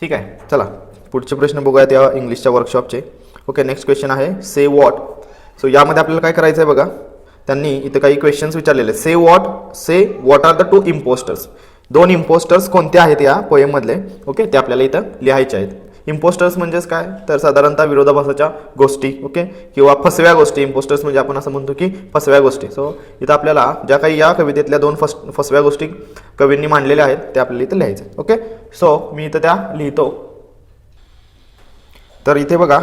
ठीक आहे, चला पुढचे प्रश्न बघूयात या इंग्लिशच्या वर्कशॉपचे. ओके, नेक्स्ट क्वेश्चन आहे से वॉट. सो यामध्ये आपल्याला काय करायचं आहे बघा, त्यांनी इथं काही क्वेश्चन्स विचारलेले. Say what are the two impostors. दोन इम्पोस्टर्स कोणते आहेत या पोएममधले. ओके, ते आपल्याला इथं लिहायचे आहेत. इम्पोस्टर्स म्हणजेच काय, तर साधारणतः विरोधाभासाच्या गोष्टी. ओके, किंवा फसव्या गोष्टी. इम्पोस्टर्स म्हणजे आपण असं म्हणतो की फसव्या गोष्टी. सो इथं आपल्याला ज्या काही या कवितेतल्या दोन फसव्या गोष्टी कवींनी मांडलेल्या आहेत त्या आपल्याला इथं लिहायचं. ओके, सो मी इथं त्या लिहितो. तर इथे बघा,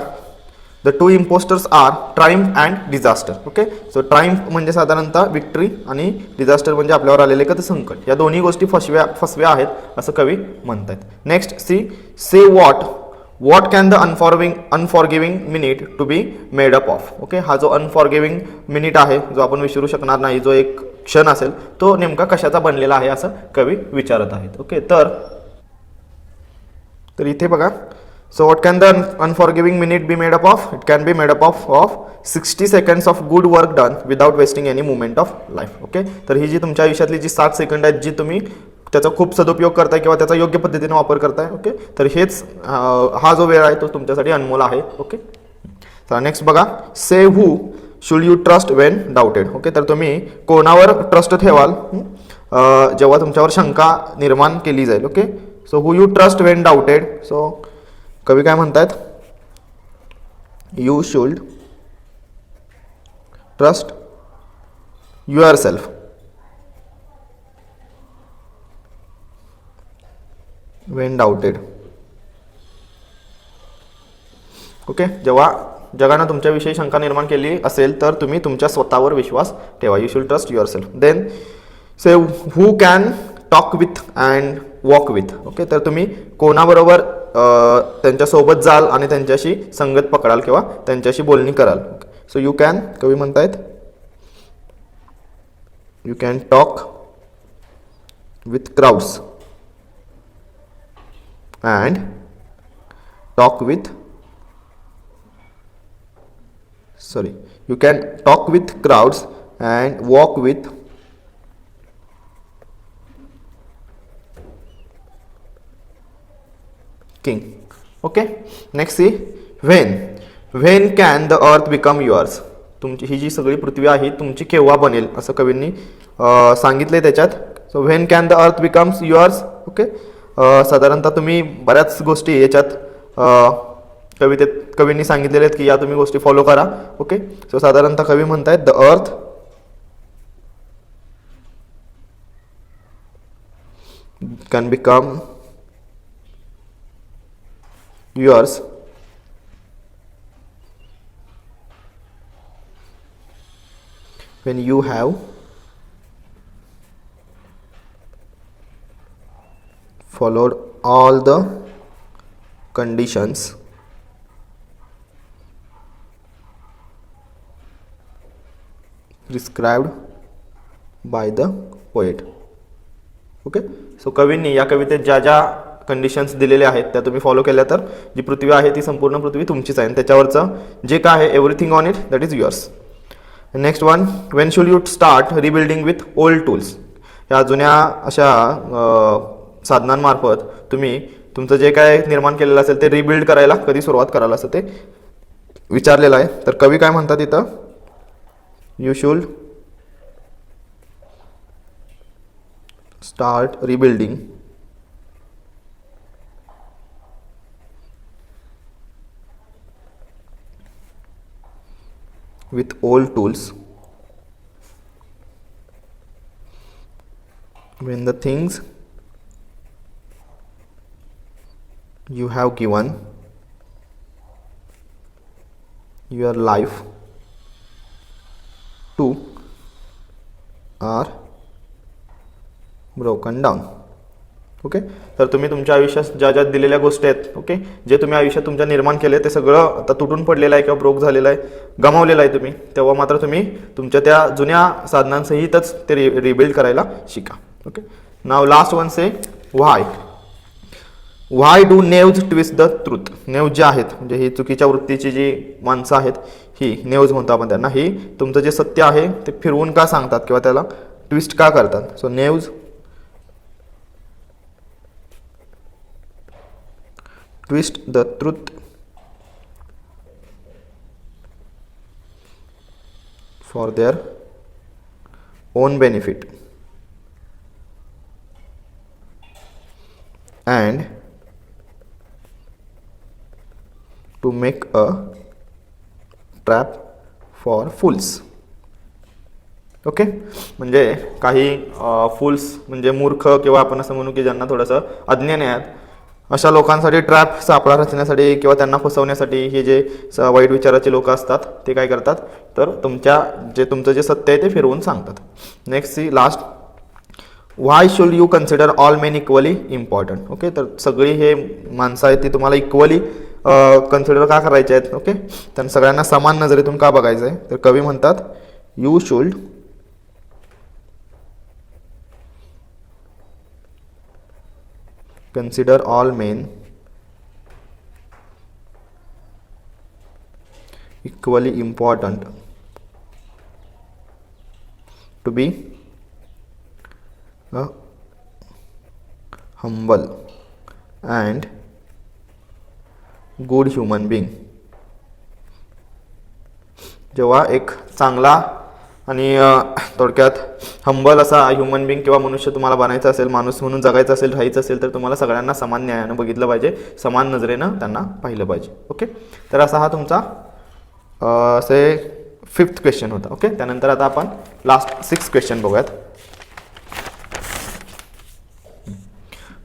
the two impostors are triumph and disaster. Okay, so triumph म्हणजे साधारणतः विक्ट्री आणि डिझास्टर म्हणजे आपल्यावर आलेले एखादं संकट. या दोन्ही गोष्टी फसव्या आहेत असं कवी म्हणतात. Next say what can the unforgiving minute to be made up of. Okay, हा जो अनफॉरगिव्हिंग मिनिट आहे, जो आपण विसरू शकणार नाही, जो एक क्षण असेल, तो नेमका कशाचा बनलेला आहे असं कवी विचारत आहेत. ओके, तर इथे बघा, so what can the unforgiving minute be made up of? It can be made up of 60 seconds of good work done without wasting any moment of life. Okay, तर ही जी तुमच्या आयुष्यातली जी 60 सेकंड आहेत, जी तुम्ही त्याचा खूप सदुपयोग करताय किंवा त्याचा योग्य पद्धतीने वापर करताय. ओके, तर हेच हा जो वेळ आहे तो तुमच्यासाठी अनमोल आहे. ओके, तर नेक्स्ट बघा, say who should you trust when doubted. Okay, तर तुम्ही कोणावर ट्रस्ट ठेवाल जेव्हा तुमच्यावर शंका निर्माण केली जाईल. Okay, so who you trust when doubted. So कवी काय म्हणतात, you should trust your self Wien doubted. Okay, जेव्हा जगानं तुमच्याविषयी शंका निर्माण केली असेल तर तुम्ही तुमच्या स्वतःवर विश्वास ठेवा. You should trust yourself. Then say who can talk with and walk with. Okay, तर तुम्ही कोणाबरोबर त्यांच्यासोबत जाल आणि त्यांच्याशी संगत पकडाल किंवा त्यांच्याशी बोलणी कराल. सो यू कॅन, कवी म्हणतायत, you can talk with crowds and you can talk with crowds and walk with king. Okay, next when can the earth become yours. तुमची ही जी सगळी पृथ्वी आहे तुमची केव्हा बनेल असं कवींनी सांगितलंय त्याच्यात. So when can the earth becomes yours. Okay, साधारणतः तुम्ही बऱ्याच गोष्टी याच्यात कवींनी सांगितलेल्या आहेत की या तुम्ही गोष्टी फॉलो करा. ओके, सो साधारणतः कवी म्हणतायत the earth can become yours when you have followed all the conditions prescribed by the poet. Okay, so कवींनी या कवितेत ज्या ज्या कंडिशन्स दिलेले आहेत त्या तुम्ही फॉलो केल्या तर जी पृथ्वी आहे ती संपूर्ण पृथ्वी तुमचीच आहे. त्याच्यावरचं जे काय आहे everything on it that is yours. Next one, Wien should you start rebuilding with old tools. या जुन्या अशा साधनांमार्फत तुम्ही तुमचं जे काय निर्माण केलेलं असेल ते रिबिल्ड करायला कधी सुरुवात कराल असं ते विचारलेलं आहे. तर कवी काय म्हणतात इथं, you should start rebuilding with old tools when the things you have given your life to are broken down. Okay, तर तुम्ही तुमच्या आयुष्यात ज्या ज्या दिलेल्या गोष्टी आहेत, ओके, जे तुम्ही आयुष्यात तुमच्या निर्माण केले ते सगळं आता तुटून पडलेलं आहे किंवा ब्रोक झालेलं आहे, गमावलेलं आहे तुम्ही, तेव्हा मात्र तुम्ही तुमच्या त्या जुन्या साधनांसहितच ते रिबिल्ड करायला शिका. Okay, now last one say why do nerves twist the truth. Nerves जे आहेत म्हणजे ही चुकीच्या वृत्तीची जी माणसं आहेत ही नेव्ज म्हणतो आपण त्यांना. ही तुमचं जे सत्य आहे ते फिरवून का सांगतात किंवा त्याला ट्विस्ट का करतात. So nerves twist the truth for their own benefit and to make a trap for fools. Okay, म्हणजे काही फुल्स म्हणजे मूर्ख किंवा आपण असं म्हणू की ज्यांना थोडंसं अज्ञान आहेत अशा लोकांसाठी ट्रॅप सापळा रचण्यासाठी किंवा त्यांना फसवण्यासाठी हे जे वाईट विचाराचे लोक असतात ते काय करतात तर तुमचं जे सत्य आहे ते फिरवून सांगतात. Next see last, why should you consider all men equally important. Okay, तर सगळी हे माणसं आहेत ती तुम्हाला इक्वली कन्सिडर का करायचे आहेत. ओके, तर सगळ्यांना समान नजरेतून का बघायचं आहे तर कवी म्हणतात you should consider all men equally important to be a humble and good human being. जेव्हा एक चांगला आणि थोडक्यात हंबल असा ह्युमन बिंग किंवा मनुष्य तुम्हाला बनायचं असेल, माणूस म्हणून जगायचं असेल, राहायचं असेल तर तुम्हाला सगळ्यांना समान न्यायानं बघितलं पाहिजे, समान नजरेनं त्यांना पाहिलं पाहिजे. ओके, तर असा हा तुमचा असे 5th क्वेश्चन होता. ओके, त्यानंतर आता आपण लास्ट 6th क्वेश्चन बघूयात.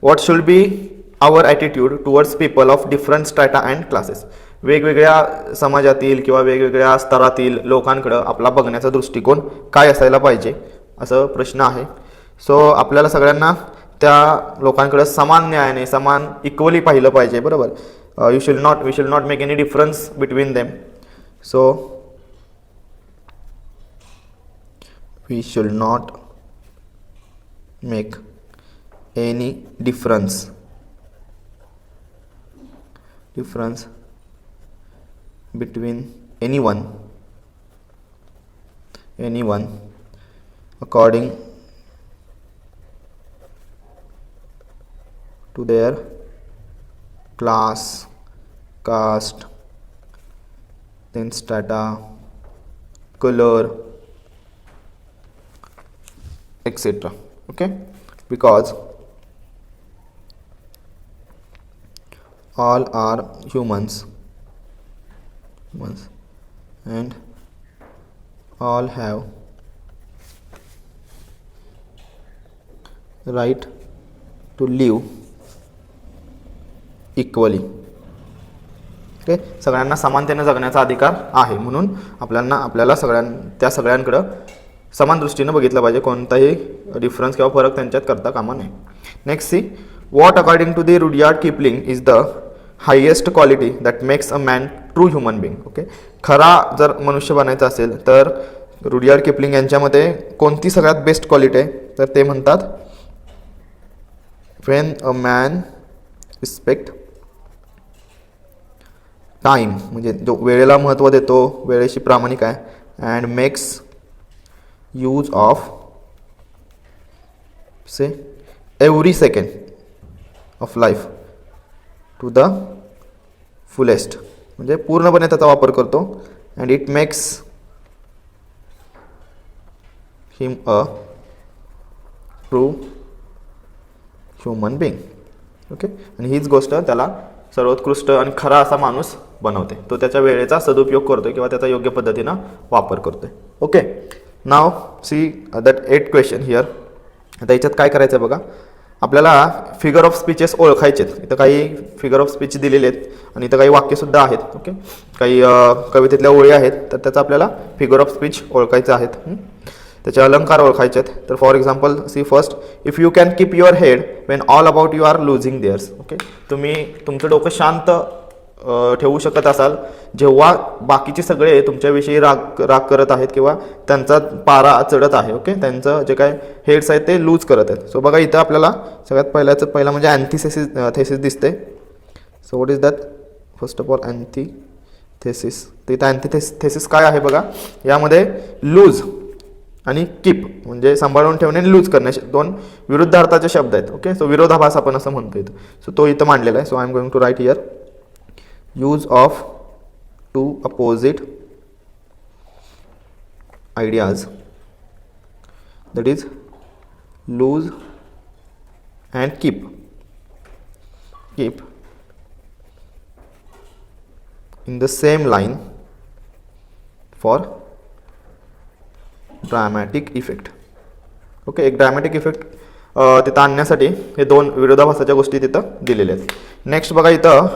What should be our attitude towards people of different strata and classes. वेगवेगळ्या समाजातील किंवा वेगवेगळ्या स्तरातील लोकांकडं आपला बघण्याचा दृष्टिकोन काय असायला पाहिजे असं प्रश्न आहे. सो आपल्याला सगळ्यांना त्या लोकांकडं समान न्यायाने समान इक्वली पाहिलं पाहिजे. बरोबर, we should not make any difference between them. So we should not make any difference between anyone according to their class, caste, then strata, color, etc. Okay, because all are humans and all have right to live equally. Okay, सगळ्यांना समानतेने जगण्याचा अधिकार आहे म्हणून आपल्याला त्या सगळ्यांकडं समान दृष्टीने बघितलं पाहिजे, कोणताही डिफरन्स किंवा फरक त्यांच्यात करता कामा नये. Next see, what according to the Rudyard Kipling is the highest quality that makes a man true human being. Okay, खरा जर मनुष्य बनायचा असेल तर रुडयार्ड किपलिंग यांच्यामध्ये कोणती सगळ्यात बेस्ट क्वालिटी आहे तर ते म्हणतात when a man respect time, म्हणजे जो वेळेला महत्त्व देतो, वेळेशी प्रामाणिक आहे, and makes use of say every second of life to the fullest, म्हणजे पूर्णपणे त्याचा वापर करतो. And it makes him a true human being. Okay, आणि हीच गोष्ट त्याला सर्वोत्कृष्ट आणि खरा असा माणूस बनवते. तो त्याच्या वेळेचा सदुपयोग करतोय किंवा त्याचा योग्य पद्धतीनं वापर करतोय. Okay, now see that 8 question here. आता याच्यात काय करायचं आहे बघा, आपल्याला फिगर ऑफ स्पीचेस ओळखायचे आहेत. इथं काही फिगर ऑफ स्पीच दिलेले आहेत आणि इथं काही वाक्यसुद्धा आहेत. ओके, काही कवितेतल्या ओळी आहेत तर त्याचा आपल्याला फिगर ऑफ स्पीच ओळखायचे आहेत, त्याचे अलंकार ओळखायचे आहेत. तर for example see first, if you can keep your head when all about you are losing theirs. Okay, तुम्ही तुमचं डोकं शांत ठेवू शकत असाल जेव्हा बाकीचे सगळे तुमच्याविषयी राग करत आहेत किंवा त्यांचा पारा चढत आहे. ओके, त्यांचं जे काय हेड्स आहेत ते लूज करत आहेत. सो बघा इथं आपल्याला सगळ्यात पहिला म्हणजे अँथिथेसिस दिसते. So what is that, first of all antithesis. तर इथं अँथिथेसिस काय आहे बघा, यामध्ये लूज आणि कीप म्हणजे सांभाळून ठेवणे आणि लूज करणे, दोन विरुद्धार्थाचे शब्द आहेत. ओके, सो विरोधाभास आपण असं म्हणतो इथं. सो तो इथं मांडलेला आहे. So I am going to write here use of two opposite ideas, that is lose and keep in the same line for dramatic effect. Okay, एक ड्रॅमॅटिक इफेक्ट तिथं आणण्यासाठी हे दोन विरोधाभासाच्या गोष्टी तिथं दिलेल्या आहेत. नेक्स्ट बघा, इथं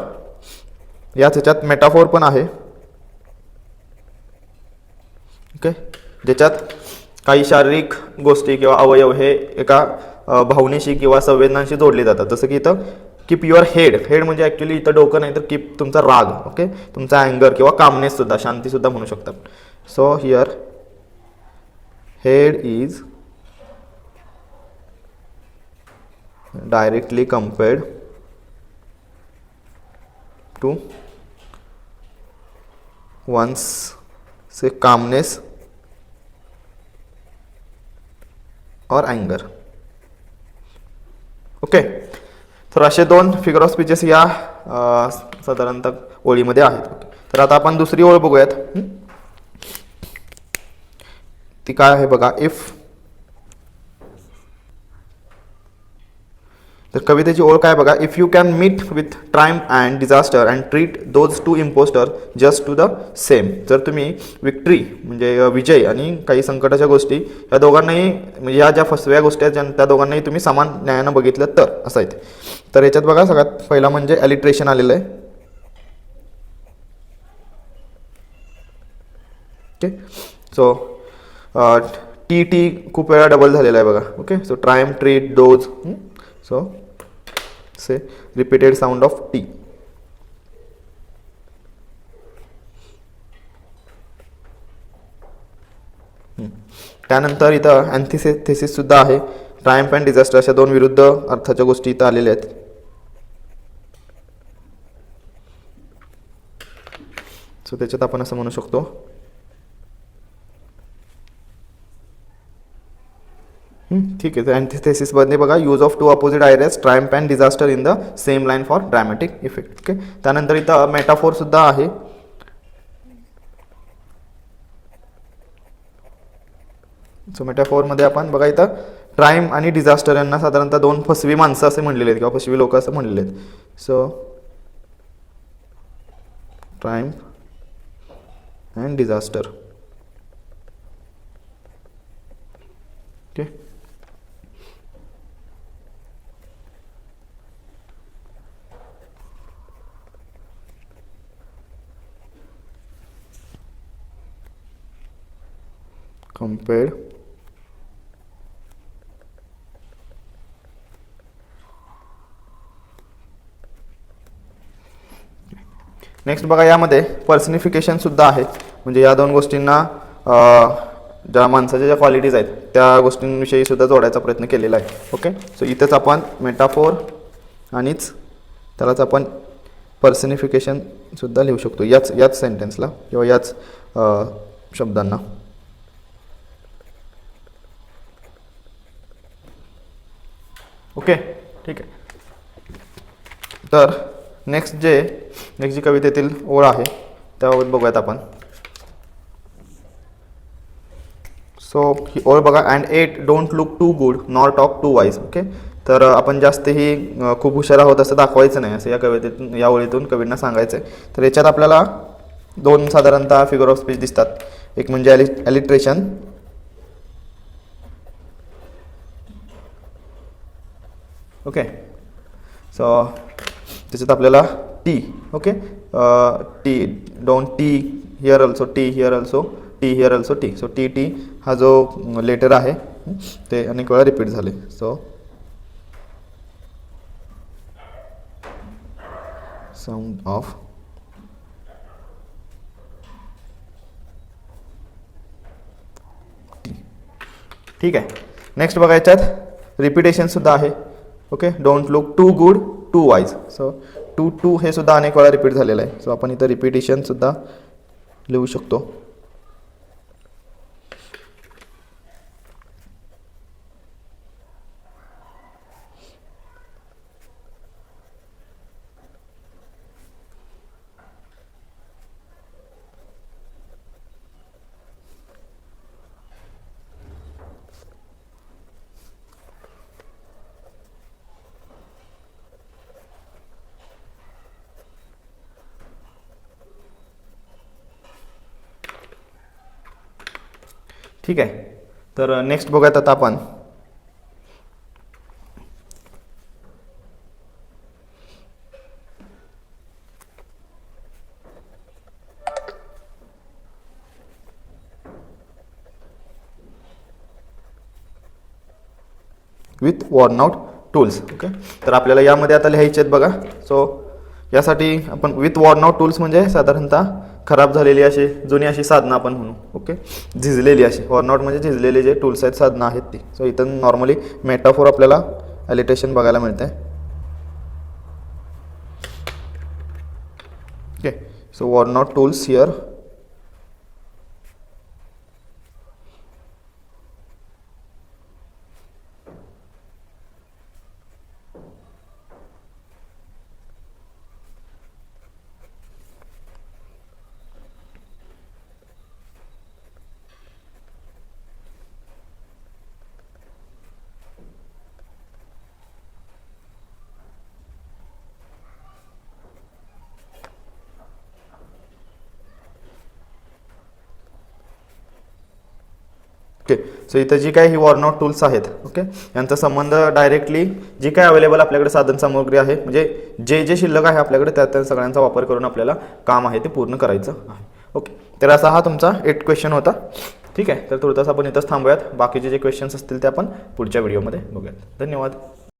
याच ह्याच्यात मेटाफोर पण आहे. ओके, ज्याच्यात काही शारीरिक गोष्टी किंवा अवयव हे एका भावनेशी किंवा संवेदनांशी जोडले जातात. जसं की इथं कीप युअर हेड म्हणजे ॲक्च्युली इथं डोकं नाही तर कीप तुमचा राग, ओके, तुमचा अँगर किंवा कामनेस सुद्धा, शांती सुद्धा म्हणू शकतात. So here head is directly compared to one's say calmness और अँगर. ओके, तर असे दोन फिगर ऑफ स्पीचेस या साधारणतः ओळीमध्ये आहेत. तर आता आपण दुसरी ओळ बघूयात. ती काय आहे बघा, इफ. तर कवितेची ओळ काय बघा, if you can meet with triumph and disaster and treat those two impostor just to the same. जर तुम्ही विक्ट्री म्हणजे विजय आणि काही संकटाच्या गोष्टी या दोघांनाही म्हणजे या ज्या फसव्या गोष्टी आहेत त्या दोघांनाही तुम्ही समान न्यायानं बघितलं तर असं आहे. तर याच्यात बघा सगळ्यात पहिला म्हणजे ॲलिट्रेशन आलेलं आहे. ओके, सो टी खूप वेळा डबल झालेला आहे बघा. Okay, so Triumph, treat, those. So say repeated sound of T. त्यानंतर इथं अँथिथेसिस सुद्धा आहे. ट्रायम्फ अँड डिझास्टर अशा दोन विरुद्ध अर्थाच्या गोष्टी इथं आलेल्या आहेत. सो त्याच्यात आपण असं म्हणू शकतो ठीक आहे. तर अँथिथेसिस मध्ये बघा, use of two opposite ideas, triumph and disaster in the same line for dramatic effect. Okay, त्यानंतर इथं मेटाफोर सुद्धा आहे. सो मेटाफोरमध्ये आपण बघा इथं ट्रायम्फ आणि डिझास्टर यांना साधारणतः दोन फसवी माणसं असे म्हणलेले आहेत किंवा फसवी लोक असं म्हणलेले आहेत. So Triumph and disaster. Okay, compared next बघा, यामध्ये पर्सनिफिकेशन सुद्धा आहे. म्हणजे या दोन गोष्टींना ज्या माणसाच्या ज्या क्वालिटीज आहेत त्या गोष्टींविषयी सुद्धा जोडायचा प्रयत्न केलेला आहे. ओके, सो इथंच आपण मेटाफोर आणिच त्यालाच आपण पर्सनिफिकेशन सुद्धा लिहू शकतो याच सेंटेन्सला किंवा याच शब्दांना. ओके, ठीक आहे. तर नेक्स्ट जी कवितेतील ओळ आहे त्याबाबत बघूयात आपण. सो ही ओळ बघा, and yet don't look too good nor talk too wise. Okay, तर आपण जास्तही खूप हुशार आहोत असं दाखवायचं नाही असं या कवितेतून, या ओळीतून कवींना सांगायचं आहे. तर याच्यात आपल्याला दोन साधारणतः फिगर ऑफ स्पीच दिसतात. एक म्हणजे ॲलिट्रेशन. ओके, सो त्याच्यात आपल्याला T. Okay, T, don't T here also, T here also, T here also, T. So T हा जो लेटर आहे ते अनेक वेळा रिपीट झाले. So sound of T. ठीक आहे. नेक्स्ट बघा, याच्यात रिपिटेशन सुद्धा आहे. Okay, don't look too good too wise. So too हे सुद्धा अनेक वेळा रिपीट झालेलं आहे. सो आपण इथं रिपिटेशन सुद्धा लिहू शकतो. ठीक आहे. तर नेक्स्ट बघूयात आता आपण with worn out tools. Okay, तर आपल्याला यामध्ये आता लिहायचे आहेत बघा. सो यासाठी आपण विथ वॉर्न आउट टूल्स म्हणजे साधारणतः खराब झालेली अशी जुनी अशी साधनं आपण म्हणू. ओके, झिजलेली अशी. वॉर्न आउट म्हणजे झिजलेले जे टूल्स आहेत, साधनं आहेत ती. सो इथं नॉर्मली मेटाफोर आपल्याला ॲलिटेशन बघायला मिळते. Okay, so worn out tools here. Okay, so इथं जी काय ही वॉर्न आउट टूल्स आहेत, ओके, यांचा संबंध डायरेक्टली जी काय अवेलेबल आपल्याकडे साधन सामुग्री आहे, म्हणजे जे जे शिल्लक आहे आपल्याकडे त्या सगळ्यांचा वापर करून आपल्याला काम आहे ते पूर्ण करायचं आहे. ओके, तर असा हा तुमचा 8 क्वेश्चन होता. ठीक आहे, तर थोडंसं आपण इथंच थांबूयात. बाकीचे जे क्वेश्चन्स असतील ते आपण पुढच्या व्हिडिओमध्ये बघूयात. धन्यवाद.